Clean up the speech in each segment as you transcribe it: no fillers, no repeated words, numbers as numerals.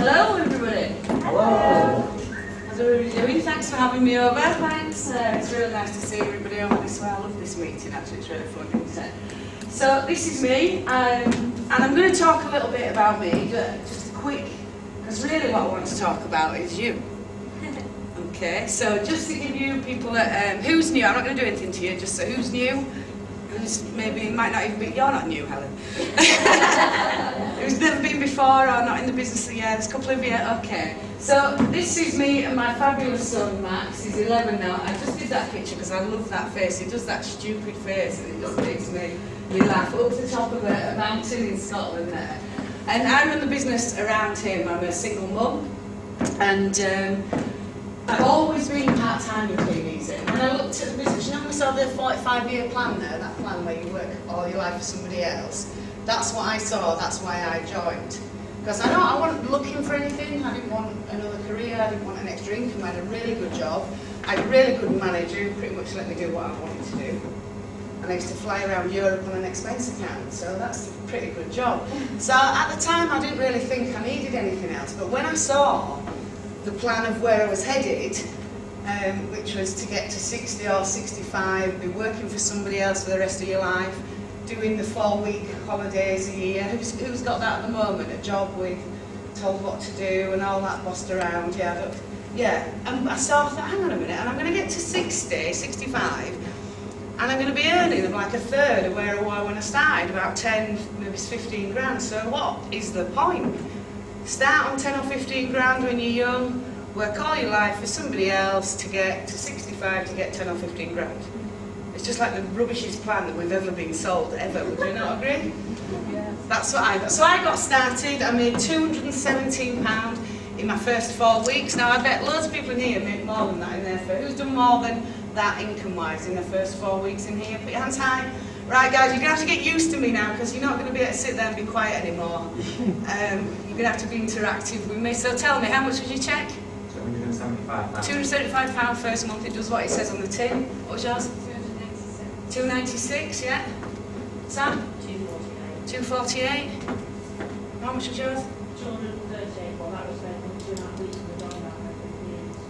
Hello everybody. Hello. How's everybody doing? Thanks for having me over. Thanks. It's really nice to see everybody over this way. I love this meeting actually, it's really fun, isn't it? So this is me, and I'm going to talk a little bit about me, just a quick, because really what I want to talk about is you. Okay, so just to give you people that, who's new, I'm not going to do anything to you, just so who's new, who's maybe, might not even be, you're not new, Helen. Who's never been before or not in the business, yeah, there's a couple of you, okay. So this is me and my fabulous son Max, he's 11 now. I just did that picture because I love that face, he does that stupid face and it just makes me laugh. Up to the top of a mountain in Scotland there. And I run the business around him, I'm a single mum, and I've always been part-time with Clean Easy. When I looked at the business, you know, we saw the 45-year plan there, that plan where you work all your life for somebody else. That's what I saw, that's why I joined. Because I wasn't looking for anything, I didn't want another career, I didn't want an extra income, I had a really good job. I had a really good manager who pretty much let me do what I wanted to do. And I used to fly around Europe on an expense account, so that's a pretty good job. So at the time I didn't really think I needed anything else, but when I saw the plan of where I was headed, which was to get to 60 or 65, be working for somebody else for the rest of your life, doing the 4-week holidays a year. Who's got that at the moment? A job with told what to do and all that bossed around, yeah. And I thought, hang on a minute, and I'm going to get to 60, 65, and I'm going to be earning like a third of where I was when I started, about 10, maybe 15 grand. So what is the point? Start on 10 or 15 grand when you're young, work all your life for somebody else to get to 65 to get 10 or 15 grand. It's just like the rubbishest plan that we've ever been sold, ever. Would you not agree? Yes. That's what I got. So I got started, I made £217 in my first 4 weeks. Now I bet loads of people in here make more than that in their first. Who's done more than that income-wise in their first 4 weeks in here? Put your hands high. Right guys, you're going to have to get used to me now because you're not going to be able to sit there and be quiet anymore. You're going to have to be interactive with me. So tell me, how much was your cheque? £275. £275 first month. It does what it says on the tin. What was yours? 296, yeah. Sam? 248. 248. How much was yours? 238. Well, that was there for 2.5 weeks and we're going back.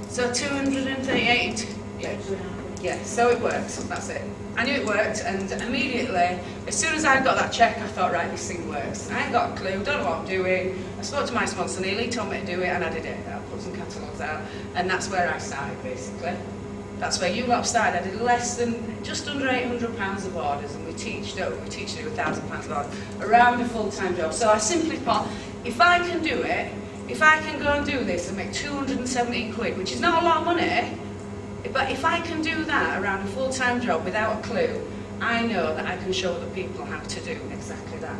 So 238. Yeah. Yeah, so it worked, that's it. I knew it worked, and immediately, as soon as I got that check, I thought, right, this thing works. I ain't got a clue, don't know what I'm doing. I spoke to my sponsor Neil, he told me to do it, and I did it. I put some catalogues out, and that's where I started, basically. That's where you lot started. I did less than, just under £800 of orders, and we teach to do £1,000 of orders around a full-time job. So I simply thought, if I can do it, if I can go and do this and make 217 quid, which is not a lot of money, but if I can do that around a full-time job without a clue, I know that I can show the people how to do exactly that.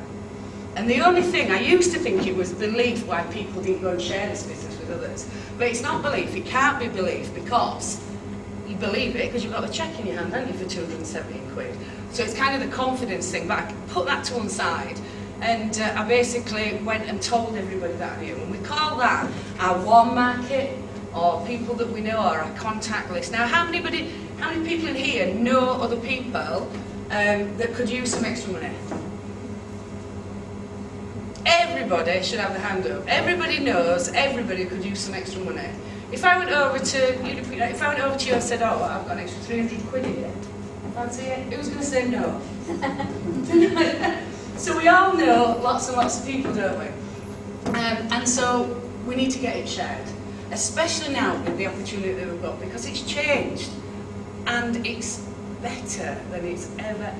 And the only thing, I used to think it was belief why people didn't go and share this business with others. But it's not belief, it can't be belief because you believe it because you've got the cheque in your hand, haven't you, for 217 quid. So it's kind of the confidence thing, but I put that to one side. And I basically went and told everybody that I knew. And we call that our warm market, or people that we know, or our contact list. Now, how many people in here know other people that could use some extra money? Everybody should have their hand up. Everybody knows everybody could use some extra money. If I went over to you and said, oh, I've got an extra 300 quid in it, fancy it? Who's going to say no? So we all know lots and lots of people, don't we? And so we need to get it shared. Especially now with the opportunity that we've got, because it's changed and it's better than it's ever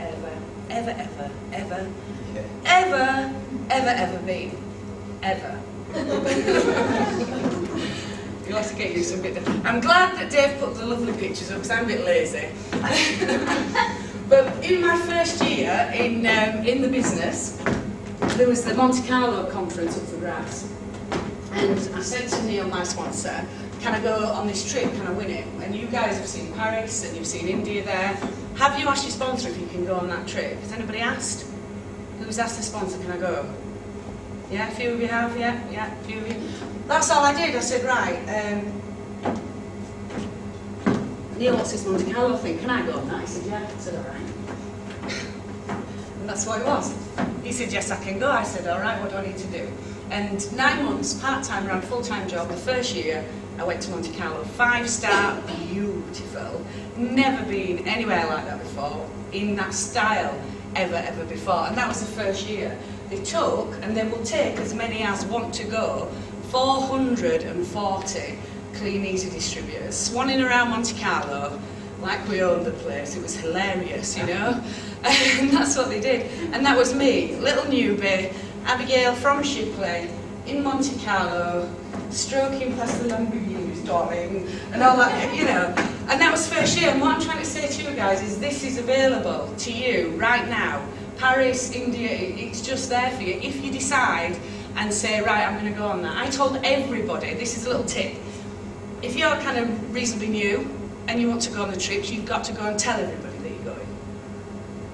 been. Ever. You'll have to get used to a bit. I'm glad that Dave put the lovely pictures up because I'm a bit lazy. But in my first year in the business, there was the Monte Carlo conference up for grabs. And I said to Neil, my sponsor, can I go on this trip, can I win it? And you guys have seen Paris and you've seen India there. Have you asked your sponsor if you can go on that trip? Has anybody asked? Who's asked the sponsor, can I go? Yeah, a few of you have, yeah, a few of you. That's all I did. I said, right, Neil, what's this Monte Carlo thing? Can I go on that? He said, yeah. I said, all right. And that's what it was. He said, yes, I can go. I said, all right, what do I need to do? And 9 months, part-time, around full-time job. The first year, I went to Monte Carlo. 5-star, beautiful. Never been anywhere like that before, in that style, ever before. And that was the first year. They took, and they will take as many as want to go, 440 clean easy distributors, swanning around Monte Carlo like we owned the place. It was hilarious, you know. And that's what they did. And that was me, little newbie, Abigail from Shipley, in Monte Carlo, stroking past the Lamborghinis, darling, and all that, you know. And that was first year. And what I'm trying to say to you guys is this is available to you right now. Paris, India, it's just there for you. If you decide and say, right, I'm going to go on that. I told everybody, this is a little tip, if you're kind of reasonably new and you want to go on the trips, you've got to go and tell everybody that you're going.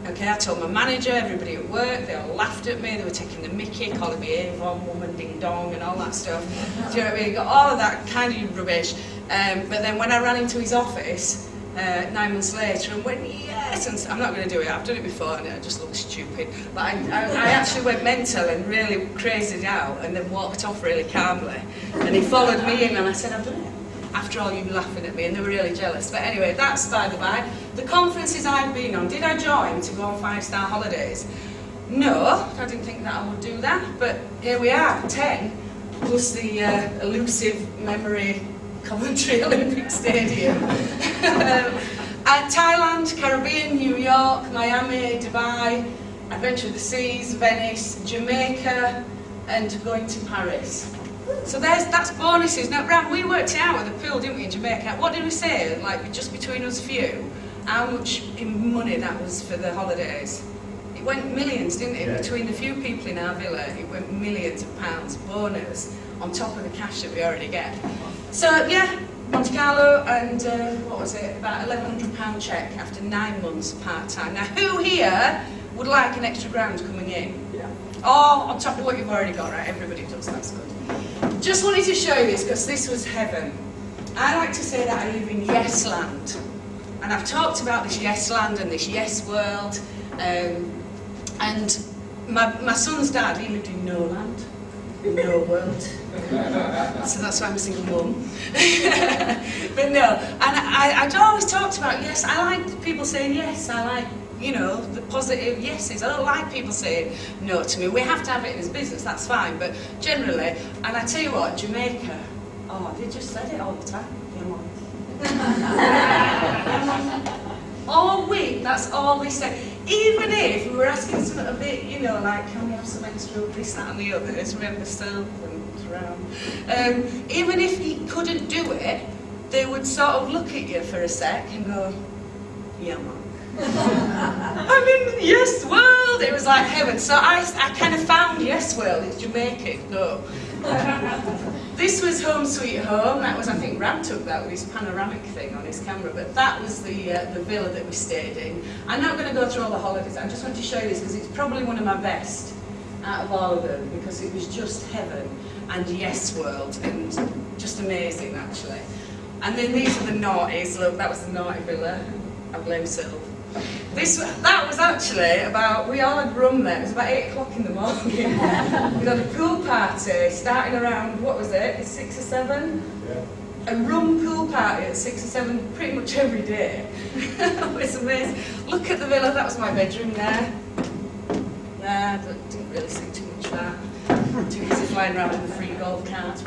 Okay, I told my manager, everybody at work, they all laughed at me, they were taking the mickey, calling me Avon, woman, ding dong and all that stuff. Do you know what I mean? Got all of that kind of rubbish. But then when I ran into his office, 9 months later and went, yes, and I'm not going to do it, I've done it before and it just looks stupid, but I actually went mental and really crazied out and then walked off really calmly, and he followed me in and I said, I've done it, after all you were laughing at me, and they were really jealous. But anyway, that's by the by. The conferences I've been on, did I join to go on 5-star holidays? No, I didn't think that I would do that, but here we are, 10, plus the elusive memory Coventry Olympic Stadium. Thailand, Caribbean, New York, Miami, Dubai, Adventure of the Seas, Venice, Jamaica, and going to Paris. So that's bonuses. Now, Ram, we worked it out at the pool, didn't we, in Jamaica? What did we say? Like, just between us few, how much in money that was for the holidays? It went millions, didn't it? Yeah. Between the few people in our villa, it went millions of pounds bonus on top of the cash that we already get. So yeah, Monte Carlo and what was it, about £1,100 check after 9 months part-time. Now who here would like an extra grand coming in? Yeah. Or on top of what you've already got, right? Everybody does, that's good. Just wanted to show you this because this was heaven. I like to say that I live in Yes Land. And I've talked about this Yes Land and this Yes World. And my son's dad, he lived in No Land, No World. So that's why I'm a single mum. But no, and I'd always talked about yes. I like people saying yes. I like, you know, the positive yeses. I don't like people saying no to me. We have to have it in this business, that's fine. But generally, and I tell you what, Jamaica, oh, they just said it all the time. All week, that's all they said. Even if we were asking something a bit, you know, like, can we have some extra of this, that and the other, remember still, even if he couldn't do it, they would sort of look at you for a sec and go, yeah, man. I'm in Yes World! It was like heaven. So I kind of found Yes World. It's Jamaican, no. This was Home Sweet Home. That was, I think, Ram took that with his panoramic thing on his camera, but that was the villa that we stayed in. I'm not going to go through all the holidays. I just want to show you this because it's probably one of my best out of all of them because it was just heaven and Yes World and just amazing, actually. And then these are the naughties. Look, that was the naughty villa. I blame Sylv. That was actually about, we all had rum there, it was about 8 o'clock in the morning. We had a pool party starting around, what was it, 6 or 7? Yeah. A rum pool party at 6 or 7 pretty much every day. It was amazing. Look at the villa, that was my bedroom there. Yeah, I didn't really see too much of that. Too busy flying around in the free golf cart.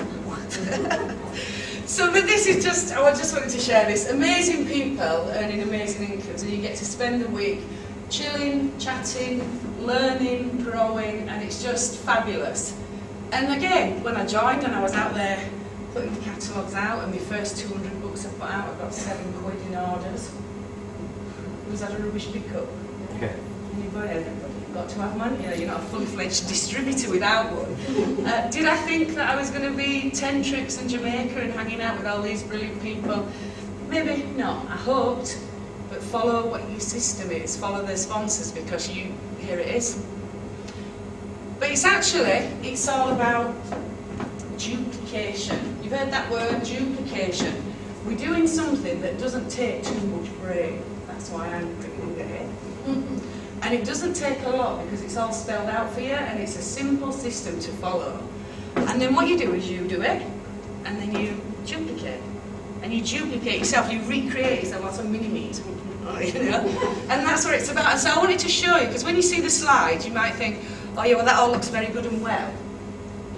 So, but this is just, I just wanted to share this. Amazing people earning amazing incomes, and you get to spend the week chilling, chatting, learning, growing, and it's just fabulous. And again, when I joined and I was out there putting the catalogues out, and my first 200 books I put out, I got £7 in orders. Was that a rubbish pickup? Okay. Anybody? Got to have money, you know, you're not a fully fledged distributor without one. Did I think that I was going to be 10 trips in Jamaica and hanging out with all these brilliant people? Maybe not, I hoped, but follow what your system is, follow the sponsors because here it is. But it's all about duplication. You've heard that word, duplication. We're doing something that doesn't take too much brain. That's why I'm bringing it here. And it doesn't take a lot because it's all spelled out for you and it's a simple system to follow. And then what you do is you do it and then you duplicate. And you duplicate yourself, you recreate yourself like a mini-me. You know? And that's what it's about. And so I wanted to show you, because when you see the slides, you might think, oh yeah, well that all looks very good and well.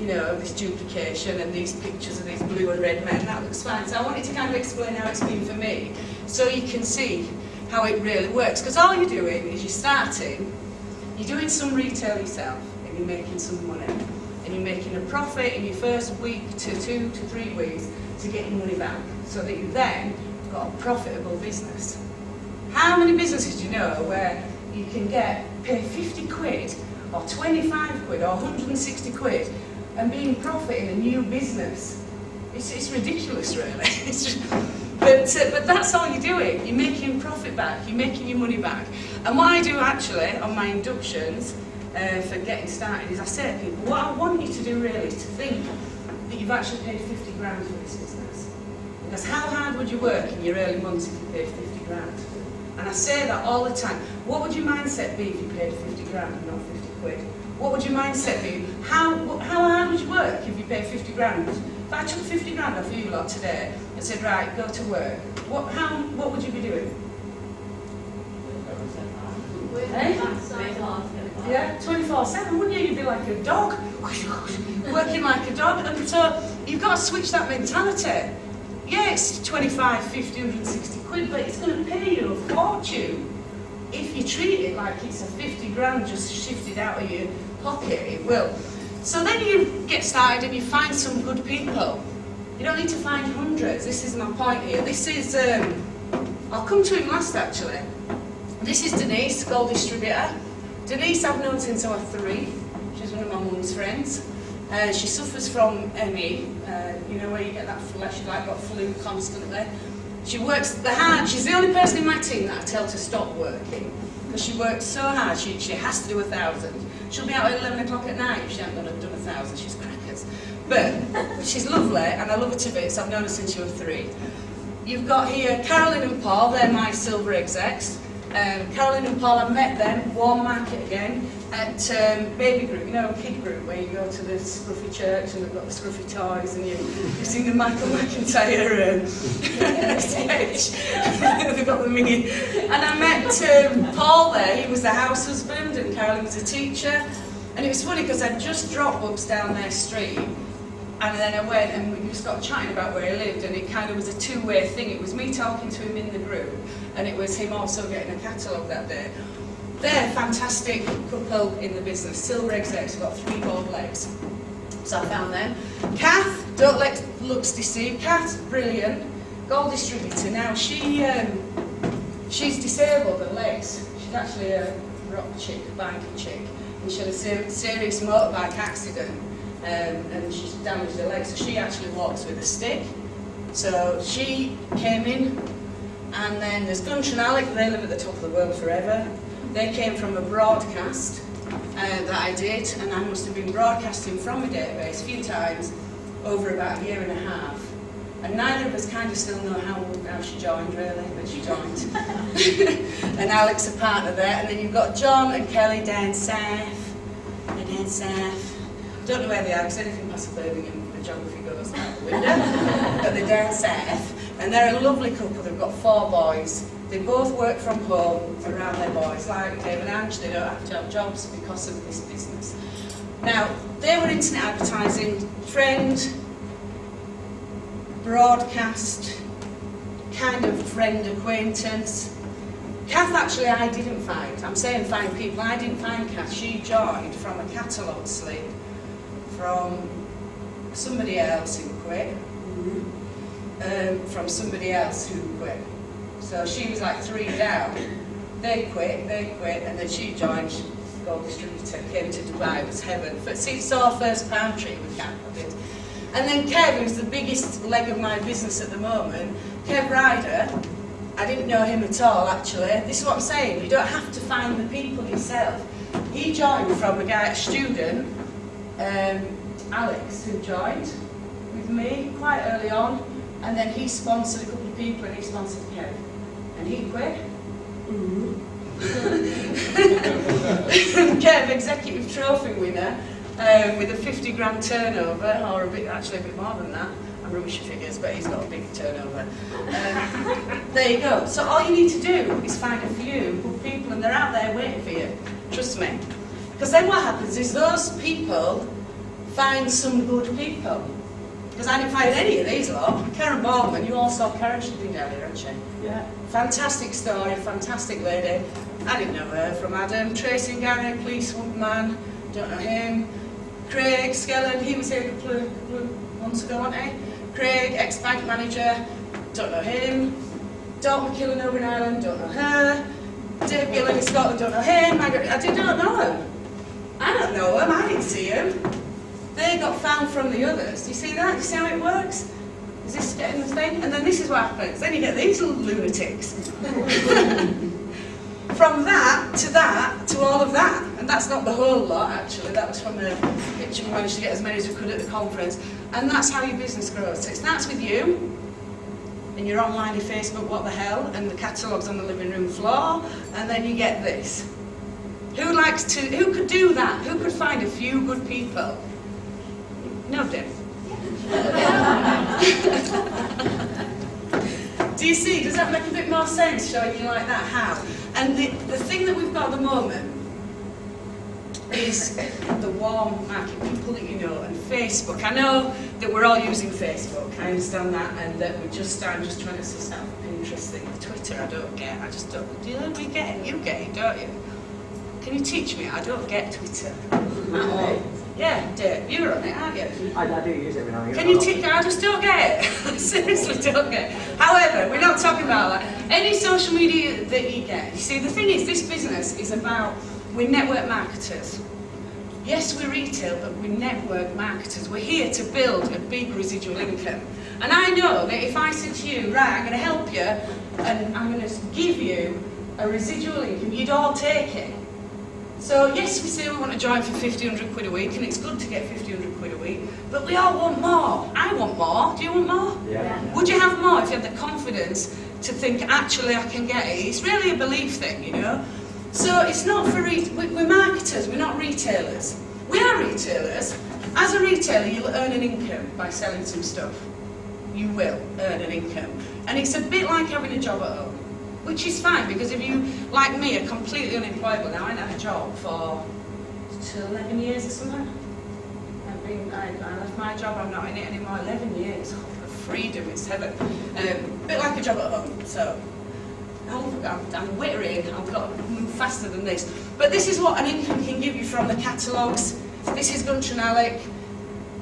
You know, this duplication and these pictures of these blue and red men, that looks fine. So I wanted to kind of explain how it's been for me, so you can see how it really works. Because all you're doing is you're starting, you're doing some retail yourself, and you're making some money. And you're making a profit in your first week to 2 to 3 weeks to get your money back, so that you then got a profitable business. How many businesses do you know where you can pay 50 quid or 25 quid or 160 quid and be in profit in a new business? It's ridiculous, really. But that's all you're doing. You're making profit back, you're making your money back. And what I do actually on my inductions for getting started is I say to people, what I want you to do really is to think that you've actually paid 50 grand for this business. Because how hard would you work in your early months if you paid 50 grand? And I say that all the time. What would your mindset be if you paid 50 grand and not 50 quid? What would your mindset be? How hard would you work if you paid 50 grand? If I took 50 grand off you lot today and said, right, go to work, what would you be doing? Yeah, 24/7, wouldn't you? You'd be like a dog, working like a dog. And so you've got to switch that mentality. Yeah, it's 25, 50, 160 quid, but it's going to pay you a fortune if you treat it like it's a 50 grand just shifted out of your pocket. It will. So then you get started and you find some good people. You don't need to find hundreds. This is my point here. This is, I'll come to him last actually. This is Denise, Gold Distributor. Denise I've known since I was 3. She's one of my mum's friends. She suffers from ME, you know, where you get that flesh, she's like got flu constantly. She works the hard. She's the only person in my team that I tell to stop working, because she works so hard. She has to do 1,000. She'll be out at 11 o'clock at night if she hasn't done 1,000. She's crackers. But she's lovely and I love her to bits. I've known her since she was 3. You've got here Carolyn and Paul, they're my silver execs. Carolyn and Paul, I met them, Warm Market again, at Baby Group, you know, Kid Group, where you go to the scruffy church and they've got the scruffy toys and you've seen the Michael McIntyre sketch. They've got the mini. And I met Paul there, he was the house husband and Carolyn was a teacher. And it was funny because I'd just dropped Bubs down their street. And then I went and we just got chatting about where he lived, and it kind of was a two-way thing. It was me talking to him in the group, and it was him also getting a catalogue that day. They're a fantastic couple in the business. Silver execs, got 3 gold legs. So I found them. Kath, don't let looks deceive. Kath's brilliant. Gold distributor. Now she's disabled her legs. She's actually a rock chick, biker chick, and she had a serious motorbike accident. And she's damaged her leg, so she actually walks with a stick. So she came in, and then there's Gunter and Alec, they live at the top of the world forever. They came from a broadcast that I did, and I must have been broadcasting from a database a few times over about 1.5 years. And neither of us kind of still know how she joined really, but she joined. And Alec's a partner there, and then you've got John and Kelly down south. They're down south. Don't know where they are, because anything past Birmingham, the geography goes out the window. But they're down south, and they're a lovely couple. They've got 4 boys. They both work from home around their boys. Like Dave and Ange, they don't have to have jobs because of this business. Now, they were internet advertising, friend, broadcast, kind of friend acquaintance. Kath actually I didn't find. I'm saying find people. I didn't find Kath. She joined from a catalogue slip from somebody else who quit, from somebody else who quit. So she was like 3 down. They quit, and then she joined, Gold Distributor, came to Dubai, it was heaven. But see, saw our first palm tree with Kath, I did. And then Kev, who's the biggest leg of my business at the moment, Kev Ryder, I didn't know him at all actually. This is what I'm saying, you don't have to find the people yourself. He joined from a student, Alex, who joined with me quite early on, and then he sponsored a couple of people and he sponsored Kev. And he quit. Kev, executive trophy winner, with a 50 grand turnover, or actually a bit more than that. I'm rubbish at figures, but he's got a big turnover. There you go. So all you need to do is find a few good people, and they're out there waiting for you. Trust me. Because then what happens is those people find some good people. Because I didn't find any of these lot. Karen Baldwin, you all saw Karen, she's been down here, hasn't she? Yeah. Fantastic story, fantastic lady. I didn't know her from Adam. Tracy and Gary, policeman, don't know him. Craig Skellen, he was here a couple of months ago, wasn't he? Craig, ex-bank manager, don't know him. Dalton McKillen over in Ireland, don't know her. Dave Gilling in Scotland, don't know him. I don't know him. I don't know him, I didn't see him. They got found from the others. Do you see that? Do you see how it works? Is this getting the thing? And then this is what happens. Then you get these little lunatics. From that to all of that. And that's not the whole lot, actually. That was from a picture we managed to get as many as we could at the conference. And that's how your business grows. So it starts with you, and you're online, your Facebook, what the hell, and the catalogue's on the living room floor, and then you get this. Who could do that? Who could find a few good people? Nobody. Do you see? Does that make a bit more sense, showing you like that? How? And the thing that we've got at the moment is the warm market, people that you know, and Facebook. I know that we're all using Facebook, I understand that, and that I'm just trying to suss out Pinterest thing. Twitter, I don't get. I just don't. Do you get it? You get it, don't you? Can you teach me? I don't get Twitter at all. Yeah, Dave, you're on it, aren't you? I do use it every now and again. Can you teach? I just don't get it. I seriously don't get it. However, we're not talking about that. Any social media that you get. You see, the thing is, this business is about, we're network marketers. Yes, we're retail, but we're network marketers. We're here to build a big residual income. And I know that if I said to you, right, I'm going to help you, and I'm going to give you a residual income, you'd all take it. So yes, we say we want to join for 1,500 quid a week, and it's good to get 1,500 quid a week, but we all want more. I want more. Do you want more? Yeah. Would you have more if you had the confidence to think, actually, I can get it? It's really a belief thing, you know? So it's not for, we're marketers, we're not retailers. We are retailers. As a retailer, you'll earn an income by selling some stuff. You will earn an income. And it's a bit like having a job at home. Which is fine, because if you, like me, are completely unemployable now, I ain't had a job for 11 years or something. I left my job, I'm not in it anymore, 11 years. Oh, freedom, it's heaven. A bit like a job at home, so I'm wittering, I've got to move faster than this. But this is what an income can give you from the catalogues. This is Gunter & Alec.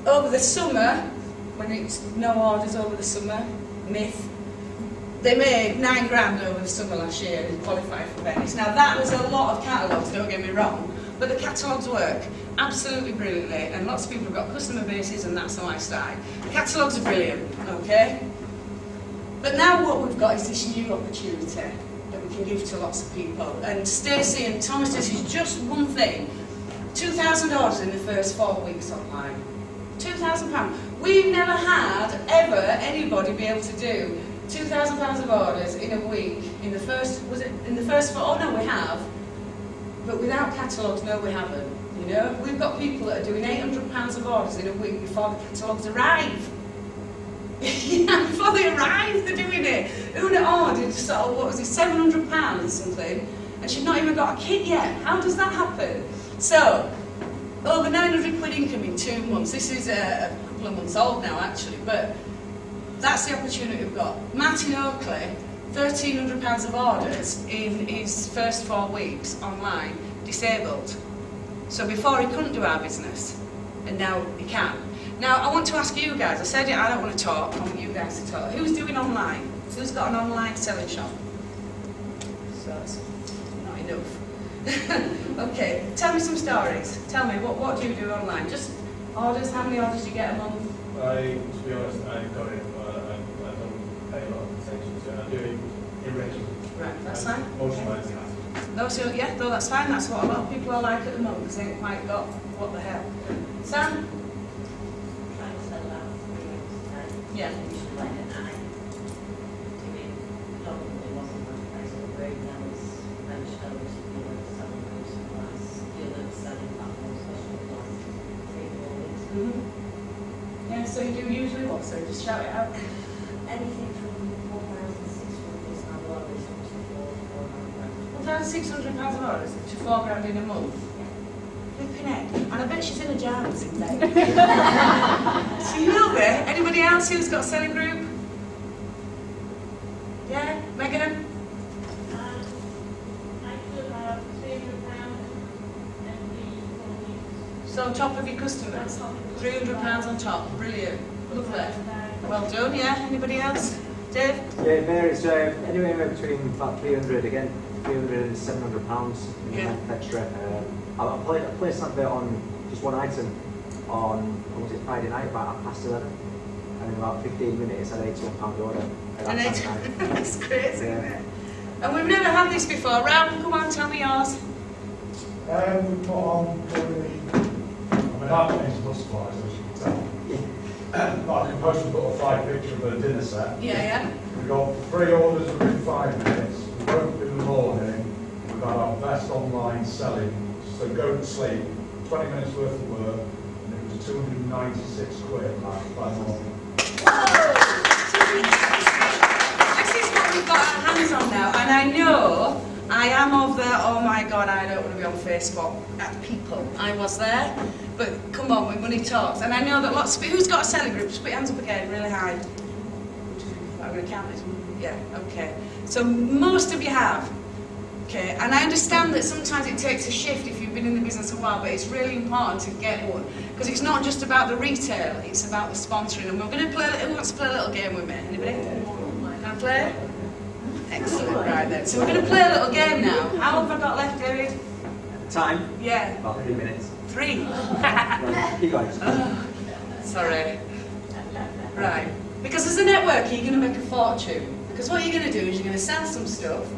Over the summer, when it's no orders over the summer, myth. They made 9 grand over the summer last year and qualified for Venice. Now that was a lot of catalogues, don't get me wrong, but the catalogues work absolutely brilliantly, and lots of people have got customer bases, and that's the lifestyle. Catalogues are brilliant, okay? But now what we've got is this new opportunity that we can give to lots of people. And Stacey and Thomas, this is just one thing. 2,000 orders in the first 4 weeks online. £2,000. We've never had, ever, anybody be able to do £2,000 of orders in a week, in the first, oh no we have, but without catalogues, no we haven't, you know. We've got people that are doing £800 of orders in a week before the catalogues arrive. Yeah, before they arrive, they're doing it. Una ordered sort of, what was it, £700 something, and she's not even got a kit yet. How does that happen? So, over 900 quid income in 2 months. This is a couple of months old now actually, but that's the opportunity we've got. Martin Oakley, £1,300 of orders in his first 4 weeks online, disabled. So before he couldn't do our business, and now he can. Now I want to ask you guys, I said it, I don't want to talk, I want you guys to talk. Who's doing online? Who's got an online selling shop? So that's not enough. Okay, tell me some stories. Tell me, what do you do online? Just orders, how many orders do you get a month? To be honest, I got it. I don't pay a lot of attention to it. I do it irregularly. Right, that's fine. Most of mine Those who, yeah, no, that's fine. That's what a lot of people are like at the moment because they ain't quite got what the hell. Sam? Trying to sell out 3 weeks' time. Yeah. Usually like at night. Doing, probably wasn't much price of the break, now it's lunch shows. So you do usually what? So just shout it out. Anything from 4,600 is our lowest, which is £1,600 of orders to £4,000 in a month. Flipping heck. And I bet she's in a jar in there. She will be. Anybody else who's got a selling group? Yeah? Megan? I should have £300 So on top of your customers? £300 on top. Brilliant. Lovely. Well done, yeah? Anybody else? Dave? Yeah, it varies anywhere between about 300 again, 300 and 700 pounds Yeah. extra. I placed an advert on just one item on, what was it, Friday night, about 11:30, and in about 15 minutes I had £81 order. And it's crazy, isn't Yeah. it? And we've never had this before. Ram, come on, tell me yours. We put on currently, I mean, I've changed bus supplies, as you can tell. But I can post a butterfly picture of a dinner set. Yeah. We've got 3 orders within 5 minutes. We woke up in the morning, we've had our best online selling. So go to sleep, 20 minutes worth of work, and it was 296 quid by morning. This is what we've got our hands on now, and I know I am of the, oh my God, I don't want to be on Facebook at people. I was there, but come on, when money talks. And I know that lots of people, who's got a selling group, just put your hands up again, really high. I'm going to count this. Yeah, okay. So most of you have. Okay, and I understand that sometimes it takes a shift if you've been in the business a while, but it's really important to get one, because it's not just about the retail, it's about the sponsoring. And we're going to play, who wants to play a little game with me? Anybody? Can I play? Excellent, right then. So we're going to play a little game now. How long have I got left, David? Time? Yeah. About 3 minutes. 3. Right, keep going. Sorry. Right. Because as a networker, you're going to make a fortune. Because what you're going to do is you're going to sell some stuff,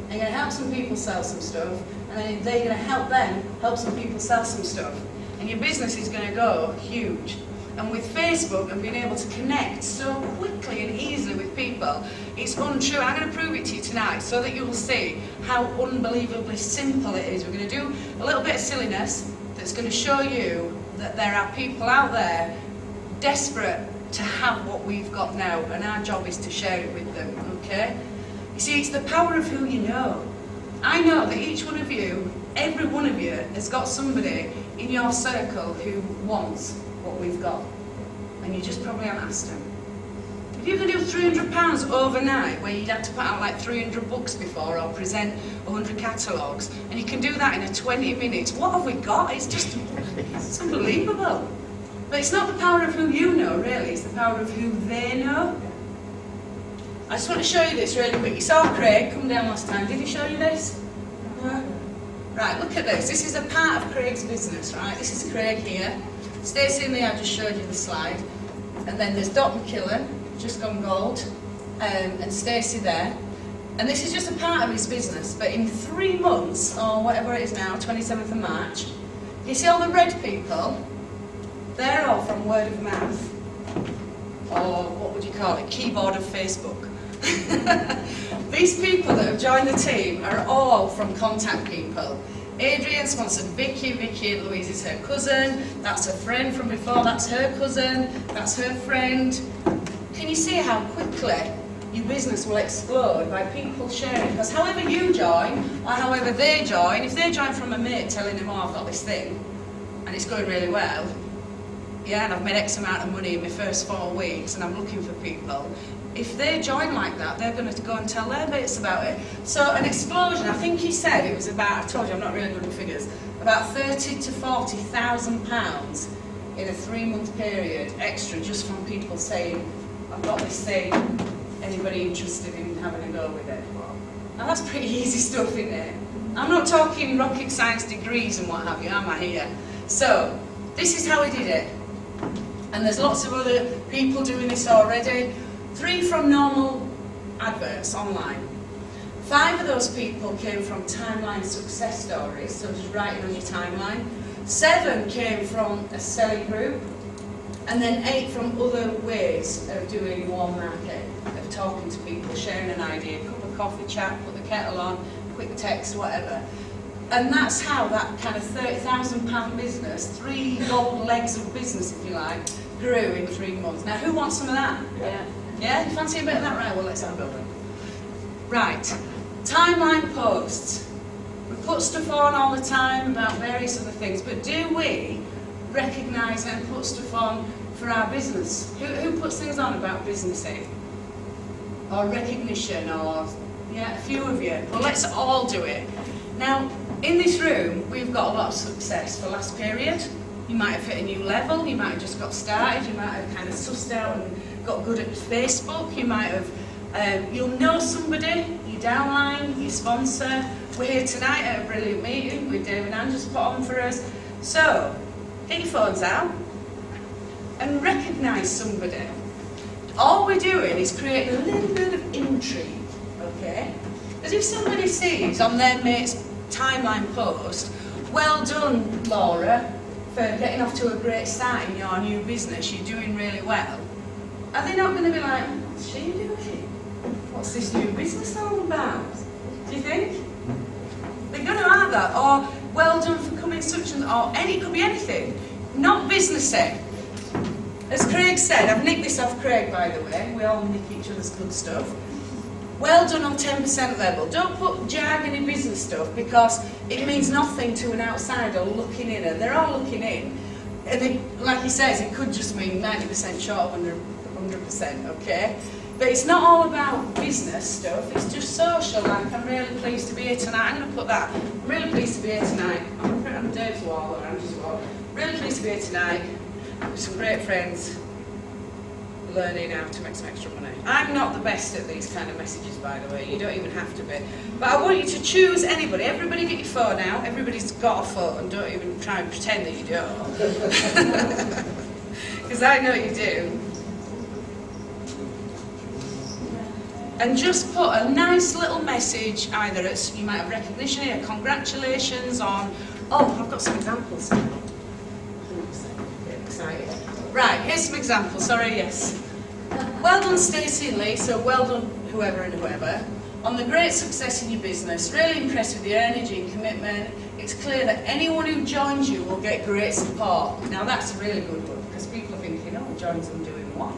and you're going to help some people sell some stuff, and then they're going to help them help some people sell some stuff. And your business is going to go huge. And with Facebook and being able to connect so quickly and easily with people, it's untrue. I'm going to prove it to you tonight so that you'll see how unbelievably simple it is. We're going to do a little bit of silliness that's going to show you that there are people out there desperate to have what we've got now, and our job is to share it with them, okay? You see, it's the power of who you know. I know that each one of you, every one of you, has got somebody in your circle who wants what we've got, and you just probably haven't asked them. If you can do £300 overnight, where you'd have to put out like 300 books before or present 100 catalogues, and you can do that in 20 minutes, what have we got? It's just, it's unbelievable. But it's not the power of who you know, really, it's the power of who they know. I just want to show you this really quick. You saw Craig come down last time. Did he show you this? No? Right, look at this. This is a part of Craig's business, right? This is Craig here. Stacey and Lee, I just showed you the slide. And then there's Doc McKillen, just gone gold, and Stacey there. And this is just a part of his business. But in 3 months, or whatever it is now, 27th of March, you see all the red people? They're all from word of mouth. Or what would you call it? Keyboard of Facebook. These people that have joined the team are all from contact people. Adrian sponsored Vicky, Vicky and Louise is her cousin, that's her friend from before, that's her cousin, that's her friend. Can you see how quickly your business will explode by people sharing? Because however you join, or however they join, if they join from a mate telling them, oh, I've got this thing, and it's going really well, yeah, and I've made X amount of money in my first 4 weeks, and I'm looking for people, if they join like that, they're going to go and tell their mates about it. So an explosion, I think he said it was about, I told you I'm not really good with figures, about £30,000 to £40,000 in a 3-month period extra just from people saying, I've got this thing, anybody interested in having a go with it? Now that's pretty easy stuff, isn't it? I'm not talking rocket science degrees and what have you, am I here? So, this is how he did it. And there's lots of other people doing this already. 3 from normal adverts online. 5 of those people came from timeline success stories, so just writing on your timeline. 7 came from a selling group, and then 8 from other ways of doing warm market, of talking to people, sharing an idea, cup of coffee chat, put the kettle on, quick text, whatever. And that's how that kind of £30,000 business, 3 gold legs of business, if you like, grew in 3 months. Now, who wants some of that? Yeah. Yeah, you fancy a bit of that? Right, well, let's have a go. Right, timeline posts. We put stuff on all the time about various other things, but do we recognise and put stuff on for our business? Who puts things on about businessing? Or recognition, or, yeah, a few of you. Well, let's all do it. Now, in this room, we've got a lot of success for last period. You might have hit a new level, you might have just got started, you might have kind of sussed out and got good at Facebook, you might have, you'll know somebody, your downline, your sponsor. We're here tonight at a brilliant meeting with Dave and Anne just put on for us. So, get your phones out and recognise somebody. All we're doing is creating a little bit of intrigue, okay? As if somebody sees on their mate's timeline post, well done, Laura, for getting off to a great start in your new business, you're doing really well. Are they not going to be like, what's she doing? What's this new business all about? Do you think? They're going to have that. Or, well done for coming such and, or any, it could be anything. Not businessy. As Craig said, I've nicked this off Craig, by the way. We all nick each other's good stuff. Well done on 10% level. Don't put jargon in business stuff because it means nothing to an outsider looking in. And they're all looking in. And they, like he says, it could just mean 90% short of 100%, okay? But it's not all about business stuff. It's just social. Like, I'm really pleased to be here tonight. I'm going to put that. I'm really pleased to be here tonight. I'm going to put it on Dave's wall or Andrew's wall. Really pleased to be here tonight with some great friends, learning how to make some extra money. I'm not the best at these kind of messages, by the way. You don't even have to be. But I want you to choose anybody. Everybody get your phone out. Everybody's got a phone. Don't even try and pretend that you don't. Because I know you do. And just put a nice little message, either it's, you might have recognition here, congratulations on, oh, I've got some examples. Get excited. Right, here's some examples, sorry, yes. Well done Stacey and Lee, so well done whoever and whoever, on the great success in your business. Really impressed with your energy and commitment. It's clear that anyone who joins you will get great support. Now that's a really good one, because people are thinking, oh, joins them doing what?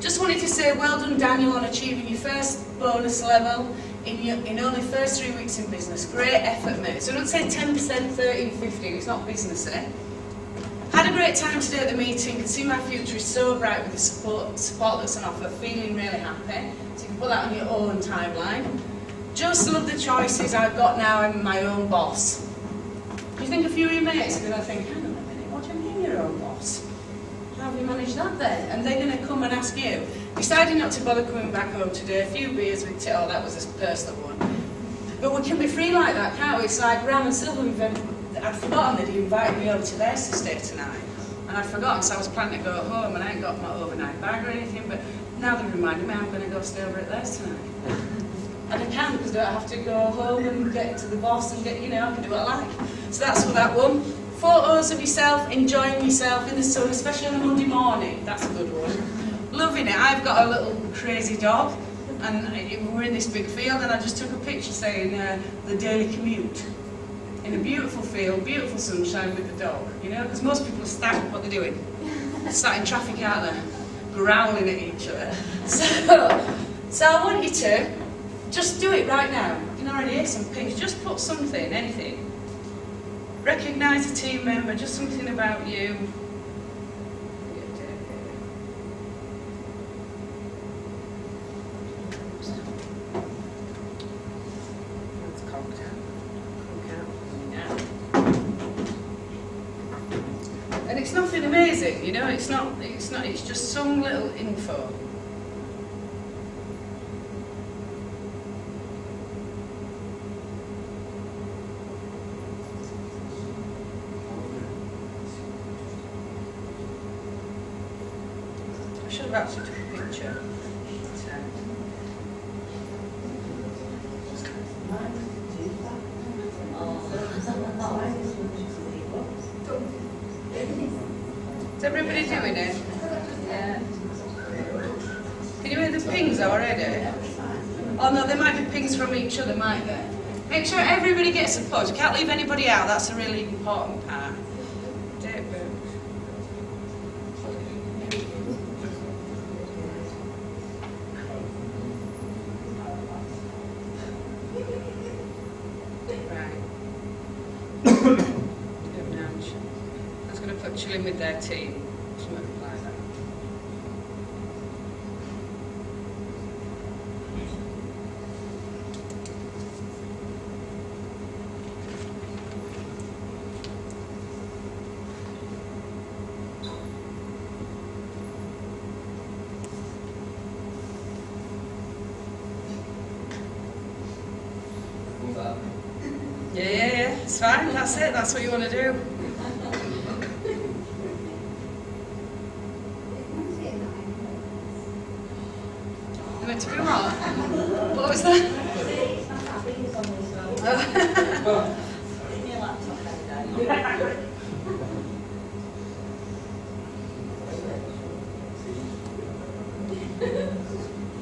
Just wanted to say well done Daniel on achieving your first bonus level in only first 3 weeks in business. Great effort, mate. So don't say 10%, 13, 15, it's not business, eh? Had a great time today at the meeting, can see my future is so bright with the support that's on offer, feeling really happy. So you can put that on your own timeline. Just love the choices I've got now, I'm my own boss. You think a few of your mates are going to think, hang on a minute, what do you mean your own boss? How have you managed that then? And they're going to come and ask you. Decided not to bother coming back home today, a few beers with oh, that was a personal one. But we can be free like that, can't we? It's like Ram and Silver, I'd forgotten they'd invited me over to theirs to stay tonight. And I'd forgotten, because I was planning to go home and I ain't got my overnight bag or anything, but now they've reminded me I'm going to go stay over at theirs tonight. And I can, because I don't have to go home and get to the boss and get, you know, I can do what I like. So that's for that one. Photos of yourself, enjoying yourself in the sun, especially on a Monday morning. That's a good one. Loving it. I've got a little crazy dog, and we're in this big field, and I just took a picture saying the daily commute. In a beautiful field, beautiful sunshine with the dog, you know, because most people are sat what they're doing. Sat in traffic out there, growling at each other. So I want you to just do it right now. You can already hear some pings. Just put something, anything. Recognise a team member, just something about you. And it's nothing amazing, you know, it's just some little info. I should have actually took a picture. Is everybody doing it? Yeah. Can you hear the pings already? Oh no, there might be pings from each other, might there? Make sure everybody gets a pause. You can't leave anybody out, that's a really important part. Date book. struggling with their team. Something like that. Yeah, it's fine, that's it, that's what you want to do. You meant to be what? What was that?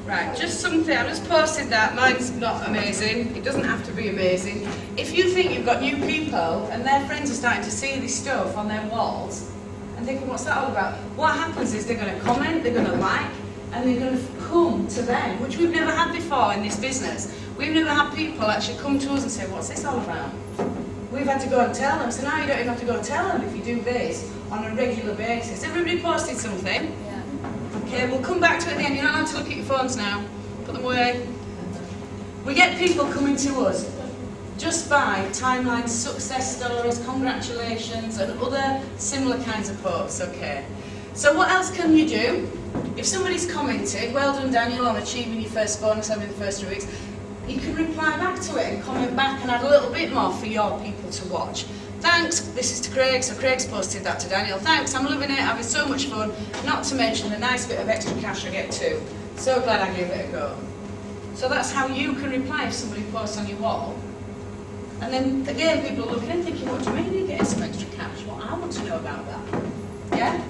Right, just something, I've just posted that, mine's not amazing, it doesn't have to be amazing. If you think you've got new people and their friends are starting to see this stuff on their walls and thinking, what's that all about? What happens is they're going to comment, they're going to like, and they're going to come to them, which we've never had before in this business. We've never had people actually come to us and say, what's this all about? We've had to go and tell them, so now you don't even have to go and tell them if you do this on a regular basis. Everybody posted something. Okay, we'll come back to it at the end. You're not allowed to look at your phones now. Put them away. We get people coming to us just by timelines, success stories, congratulations, and other similar kinds of posts, okay? So what else can you do? If somebody's commented, well done Daniel on achieving your first bonus over the first 3 weeks, you can reply back to it and comment back and add a little bit more for your people to watch. Thanks, this is to Craig, so Craig's posted that to Daniel. Thanks, I'm loving it, having so much fun, not to mention the nice bit of extra cash I get too. So glad I gave it a go. So that's how you can reply if somebody posts on your wall. And then again, people are looking and thinking, what do you mean you're getting some extra cash? Well, I want to know about that. Yeah?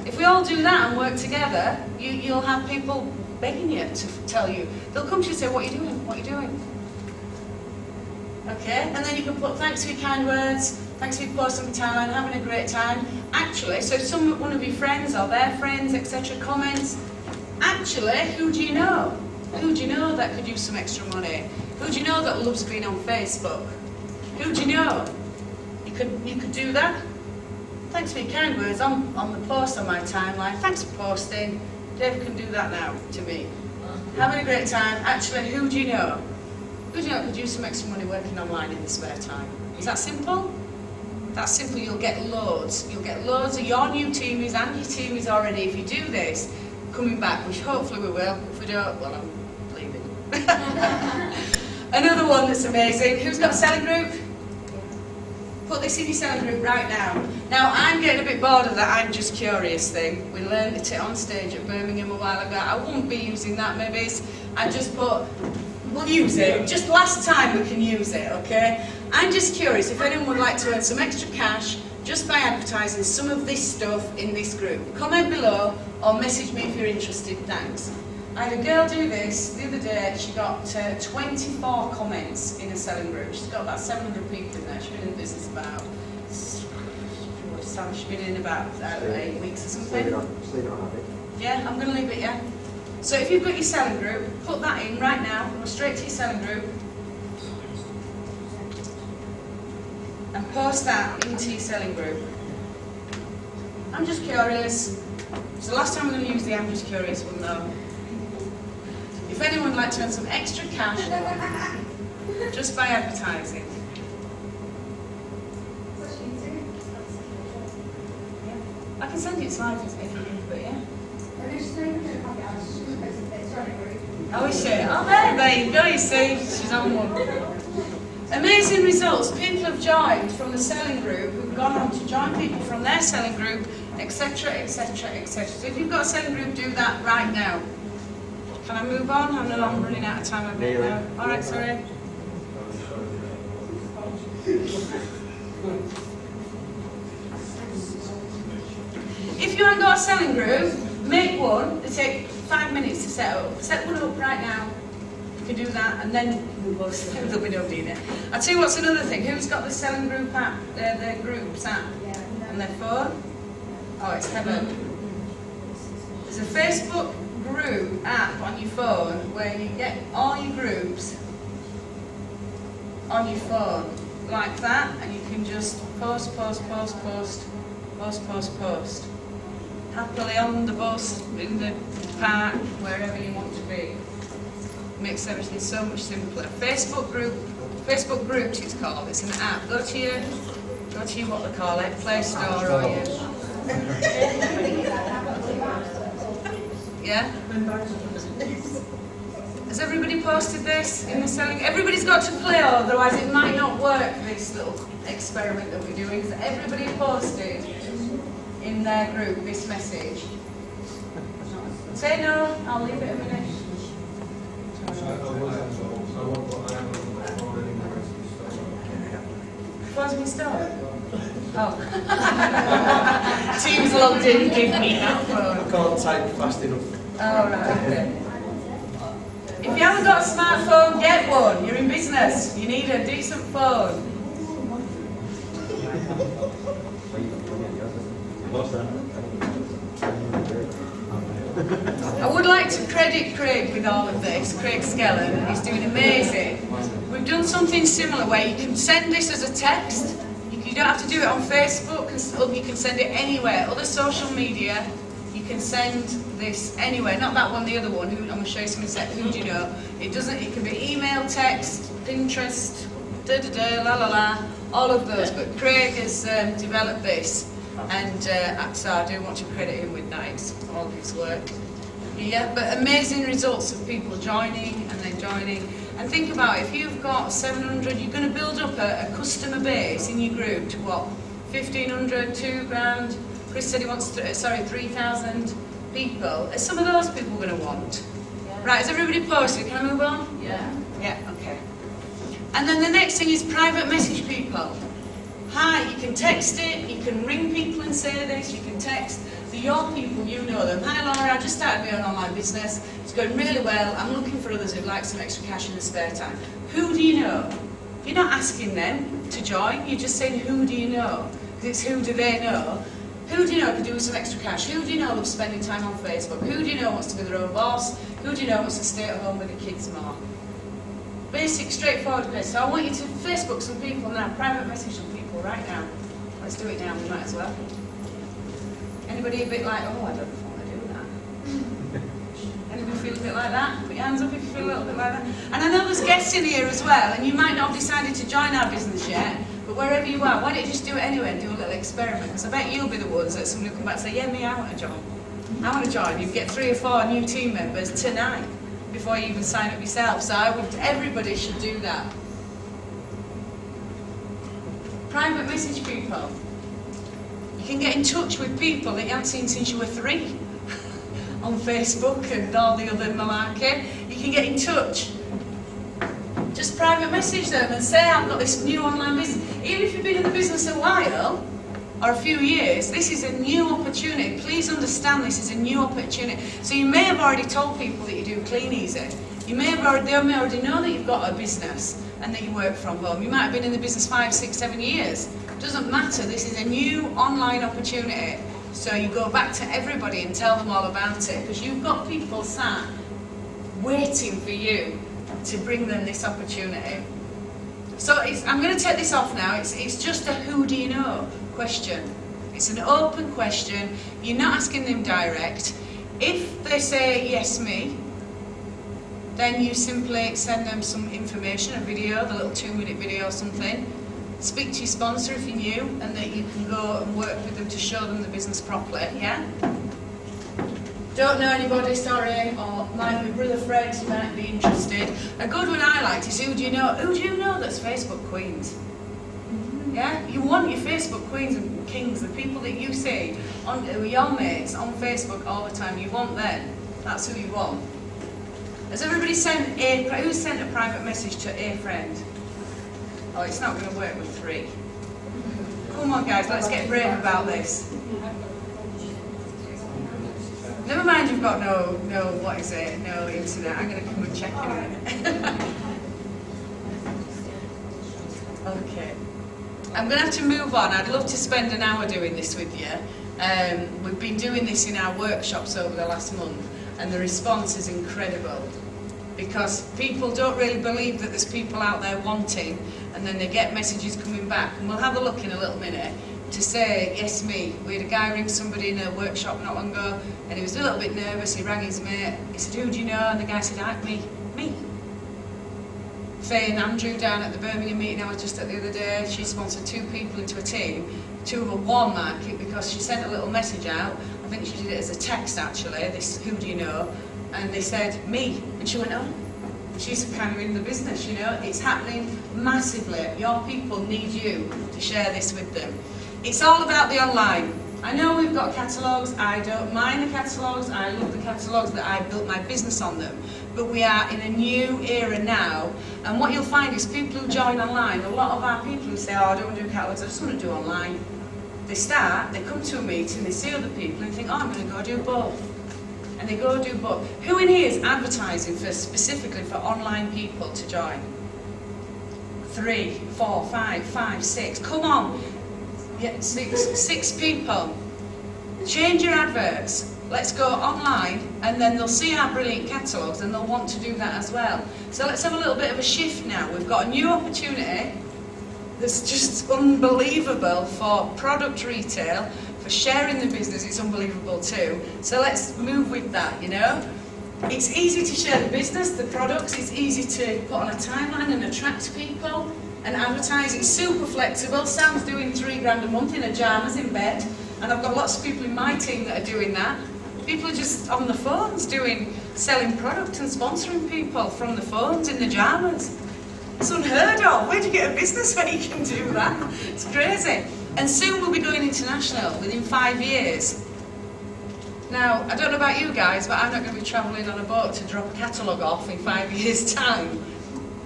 If we all do that and work together, you'll have people begging you to tell you. They'll come to you and say, what are you doing? What are you doing? Okay, and then you can put thanks for your kind words, thanks for your post on the timeline, having a great time. Actually, so if one of your friends or their friends, etc. comments, actually, who do you know? Who do you know that could use some extra money? Who do you know that loves being on Facebook? Who do you know? You could do that. Thanks for your kind words on the post on my timeline. Thanks for posting. Dave can do that now to me. Having a great time. Actually, who do you know? Who do you know could use some extra money working online in the spare time? Is that simple? That's simple. You'll get loads. You'll get loads of your new teamies and your teamies already if you do this coming back, which hopefully we will. If we don't, well, I'm leaving. Another one that's amazing. Who's got a selling group? Put this in your selling group right now. Now, I'm getting a bit bored of that I'm just curious thing. We learned it on stage at Birmingham a while ago. I won't be using that maybe. I just put, we'll use it. Just last time we can use it, okay? I'm just curious if anyone would like to earn some extra cash just by advertising some of this stuff in this group. Comment below or message me if you're interested. Thanks. I had a girl do this the other day. She got 24 comments in a selling group. She's got about 700 people in there. She's been in business about, she's been in about 8 weeks or something. Just leave it on, Abby. Yeah, I'm going to leave it, yeah. So if you've got your selling group, put that in right now. Go straight to your selling group. And post that into your selling group. I'm just curious. It's the last time I'm going to use the I'm just curious one though. If anyone would like to earn some extra cash just by advertising. I can send you slides if you need, but yeah. Oh, is she? Oh, there you go, you see. She's on one. Amazing results. People have joined from the selling group who've gone on to join people from their selling group, etc., etc., etc. So if you've got a selling group, do that right now. Can I move on? I know I'm running out of time a bit now. Alright, sorry. If you haven't got a selling group, make one. It'll take 5 minutes to set up. Set one up right now. You can do that, and then there'll be nobody in it. I'll tell you what's another thing. Who's got the selling group app, the groups app on their phone? Oh, it's heaven. There's a Facebook group app on your phone where you get all your groups on your phone like that, and you can just post Post, post, post. Happily on the bus, in the park, wherever you want to be. Makes everything so much simpler. Facebook groups it's called. It's an app. Go to your what they call it, Play Store or your... Yeah? Has everybody posted this in the selling? Everybody's got to play, otherwise it might not work, this little experiment that we're doing. So everybody posted in their group this message. Say no, I'll leave it a minute. What's my start? Oh. Teams logged in, give me that phone. I can't type fast enough. Oh, right, okay. If you haven't got a smartphone, get one. You're in business. You need a decent phone. I would like to credit Craig with all of this. Craig Skellen is doing amazing. We've done something similar where you can send this as a text. You don't have to do it on Facebook, you can send it anywhere. Other social media, you can send this anywhere. Not that one, the other one. I'm going to show you some in a sec. Who do you know? It can be email, text, Pinterest, la la la, all of those. But Craig has developed this, and so I do want to credit him with that. It's all of his work. Yeah, but amazing results of people joining and then joining. And think about it, if you've got 700, you're going to build up a customer base in your group to what? 1,500, 2 grand. Chris said he wants 3,000 people. Are some of those people going to want? Yeah. Right, has everybody posted? Can I move on? Yeah. Yeah, okay. And then the next thing is private message people. Hi, you can text it, you can ring people and say this, you can text. They're your people, you know them. Hi Laura, I just started my own online business. It's going really well. I'm looking for others who'd like some extra cash in their spare time. Who do you know? You're not asking them to join, you're just saying who do you know? Because it's who do they know? Who do you know can do with some extra cash? Who do you know loves spending time on Facebook? Who do you know wants to be their own boss? Who do you know wants to stay at home with the kids more? Basic, straightforward basic. So I want you to Facebook some people now, private message some people right now. Let's do it now, we might as well. Anybody a bit like, oh, I don't know if I want to do that. Anybody feel a bit like that? Put your hands up if you feel a little bit like that. And I know there's guests in here as well, and you might not have decided to join our business yet, but wherever you are, why don't you just do it anyway and do a little experiment? Because I bet you'll be the ones that somebody will come back and say, yeah, me, I want to join. I want to join. You get 3 or 4 new team members tonight before you even sign up yourself. So everybody should do that. Private message people. You can get in touch with people that you haven't seen since you were 3 on Facebook and all the other malarkey. You can get in touch. Just private message them and say, I've got this new online business. Even if you've been in the business a while, or a few years, this is a new opportunity. Please understand this is a new opportunity. So you may have already told people that you do Clean Easy. They may already know that you've got a business and that you work from home. You might have been in the business 5, 6, 7 years. Doesn't matter, this is a new online opportunity. So you go back to everybody and tell them all about it, because you've got people sat waiting for you to bring them this opportunity. So I'm going to take this off now. It's just a who do you know question. It's an open question. You're not asking them direct. If they say yes me, then you simply send them some information, a video, the little 2-minute video or something. Speak to your sponsor if you're new, and that you can go and work with them to show them the business properly, yeah? Don't know anybody, sorry, or might be brother Fred, you might be interested. A good one I liked is who do you know? Who do you know that's Facebook queens? Yeah? You want your Facebook queens and kings, the people that you see, who are your mates on Facebook all the time, you want them. That's who you want. Has everybody who's sent a private message to a friend? Oh, it's not going to work with 3. Come on guys, let's get brave about this. Never mind you've got no internet. I'm going to come and check in a minute. Okay. I'm going to have to move on. I'd love to spend an hour doing this with you. We've been doing this in our workshops over the last month, and the response is incredible. Because people don't really believe that there's people out there wanting, and then they get messages coming back. And we'll have a look in a little minute. to say, yes, me. We had a guy ring somebody in a workshop not long ago, and he was a little bit nervous. He rang his mate. He said, who do you know? And the guy said, me. Faye and Andrew down at the Birmingham meeting I was just at the other day, she sponsored 2 people into a team. 2 of them won market because she sent a little message out. I think she did it as a text actually, this who do you know? And they said, me. And she went, oh, she's kind of in the business, you know. It's happening massively. Your people need you to share this with them. It's all about the online. I know we've got catalogues, I don't mind the catalogues, I love the catalogues that I built my business on them. But we are in a new era now, and what you'll find is people who join online, a lot of our people who say, oh, I don't want to do catalogues, I just want to do online. They start, they come to a meeting, they see other people and think, oh, I'm going to go do both. And they go do both. Who in here is advertising for specifically for online people to join? 3, 4, 5, 6, come on. Yeah, 6 people. Change your adverts. Let's go online, and then they'll see our brilliant catalogues and they'll want to do that as well. So let's have a little bit of a shift now. We've got a new opportunity that's just unbelievable for product retail, for sharing the business, it's unbelievable too. So let's move with that, you know. It's easy to share the business, the products, it's easy to put on a timeline and attract people and advertise. It's super flexible. Sam's doing £3 a month in her pyjamas in bed, and I've got lots of people in my team that are doing that. People are just on the phones selling product and sponsoring people from the phones in the pyjamas. It's unheard of. Where do you get a business when you can do that? It's crazy. And soon we'll be going international, within 5 years. Now, I don't know about you guys, but I'm not going to be travelling on a boat to drop a catalogue off in 5 years' time.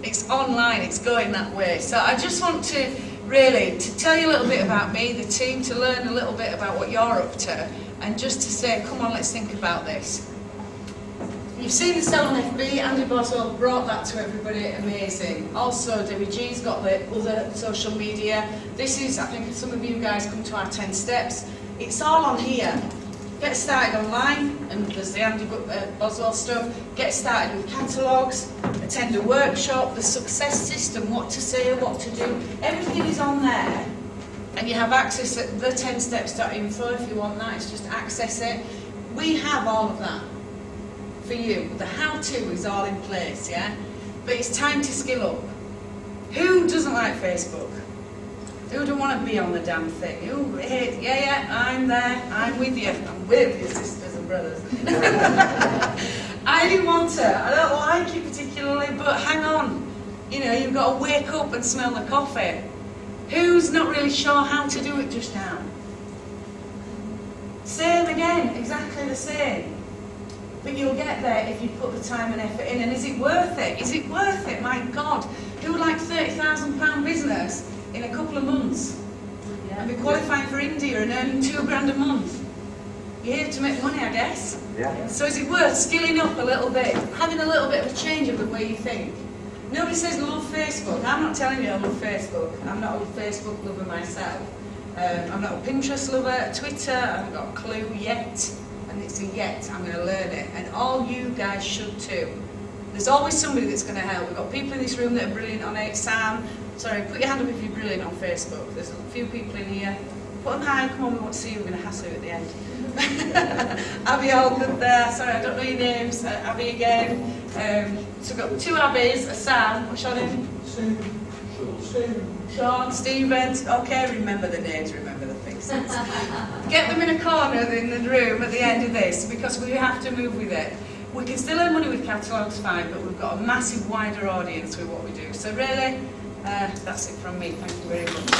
It's online, it's going that way. So I just want to really tell you a little bit about me, the team, to learn a little bit about what you're up to, and just to say, come on, let's think about this. You've seen the Sell on FB, Andy Boswell brought that to everybody, amazing. Also, Debbie G's got the other social media. This is, I think some of you guys come to our 10 steps. It's all on here. Get started online, and there's the Andy Boswell stuff. Get started with catalogues, attend a workshop, the success system, what to say, what to do. Everything is on there, and you have access at the10steps.info if you want that. It's just access it. We have all of that for you. The how-to is all in place, yeah? But it's time to skill up. Who doesn't like Facebook? Who don't want to be on the damn thing? Who hates, yeah, I'm there, I'm with you. I'm with you, sisters and brothers. I didn't want to. I don't like it particularly, but hang on. You know, you've got to wake up and smell the coffee. Who's not really sure how to do it just now? Same again, exactly the same. But you'll get there if you put the time and effort in. And is it worth it? Is it worth it? My God. Who would like £30,000 business in a couple of months? Yeah. And be qualifying for India and earning £2 a month? You're here to make money, I guess. Yeah. So is it worth skilling up a little bit? Having a little bit of a change of the way you think? Nobody says love Facebook. I'm not telling you I love Facebook. I'm not a Facebook lover myself. I'm not a Pinterest lover, Twitter, I haven't got a clue yet. And it's a yet, I'm going to learn it. And all you guys should too. There's always somebody that's going to help. We've got people in this room that are brilliant on it. Sam, sorry, put your hand up if you're brilliant on Facebook. There's a few people in here. Put them high, come on, we want to see you. We're going to hassle you at the end. Abby, all good there. Sorry, I don't know your names. Abby again. So we've got 2 Abbys, a Sam, what's your name? Stephen. Sean, Stephen. Okay, remember the names, remember the faces. Get them in a corner in the room at the end of this, because we have to move with it. We can still earn money with catalogues, fine, but we've got a massive wider audience with what we do. So really, that's it from me. Thank you very much.